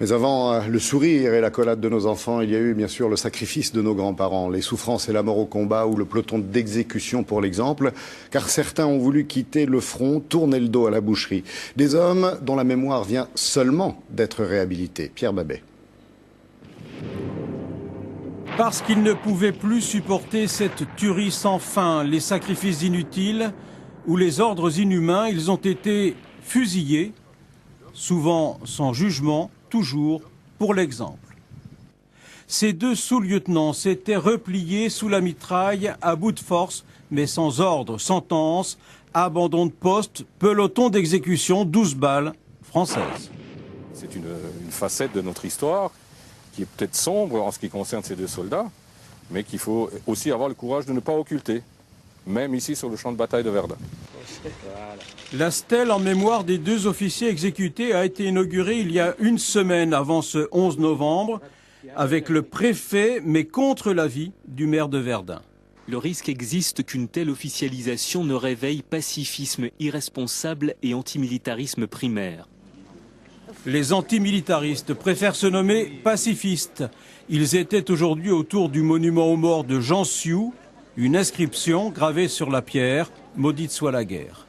Mais avant le sourire et l'accolade de nos enfants, il y a eu bien sûr le sacrifice de nos grands-parents, les souffrances et la mort au combat ou le peloton d'exécution pour l'exemple, car certains ont voulu quitter le front, tourner le dos à la boucherie. Des hommes dont la mémoire vient seulement d'être réhabilitée. Pierre Babet. Parce qu'ils ne pouvaient plus supporter cette tuerie sans fin, les sacrifices inutiles ou les ordres inhumains, ils ont été fusillés, souvent sans jugement, toujours pour l'exemple. Ces deux sous-lieutenants s'étaient repliés sous la mitraille à bout de force, mais sans ordre, sentence, abandon de poste, peloton d'exécution, 12 balles françaises. C'est une facette de notre histoire qui est peut-être sombre en ce qui concerne ces deux soldats, mais qu'il faut aussi avoir le courage de ne pas occulter, même ici sur le champ de bataille de Verdun. La stèle en mémoire des deux officiers exécutés a été inaugurée il y a une semaine avant ce 11 novembre, avec le préfet, mais contre l'avis du maire de Verdun. Le risque existe qu'une telle officialisation ne réveille pacifisme irresponsable et antimilitarisme primaire. Les antimilitaristes préfèrent se nommer pacifistes. Ils étaient aujourd'hui autour du monument aux morts de Jean Sioux, une inscription gravée sur la pierre « Maudite soit la guerre ».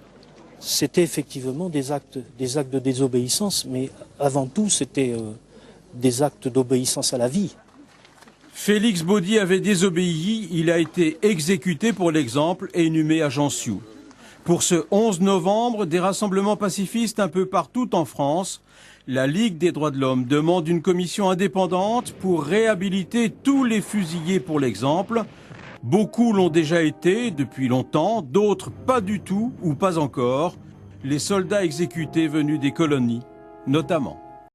C'était effectivement des actes de désobéissance, mais avant tout, c'était des actes d'obéissance à la vie. Félix Baudy avait désobéi, il a été exécuté pour l'exemple et inhumé à Jean Sioux. Pour ce 11 novembre, des rassemblements pacifistes un peu partout en France, la Ligue des droits de l'homme demande une commission indépendante pour réhabiliter tous les fusillés pour l'exemple. Beaucoup l'ont déjà été depuis longtemps, d'autres pas du tout ou pas encore. Les soldats exécutés venus des colonies, notamment.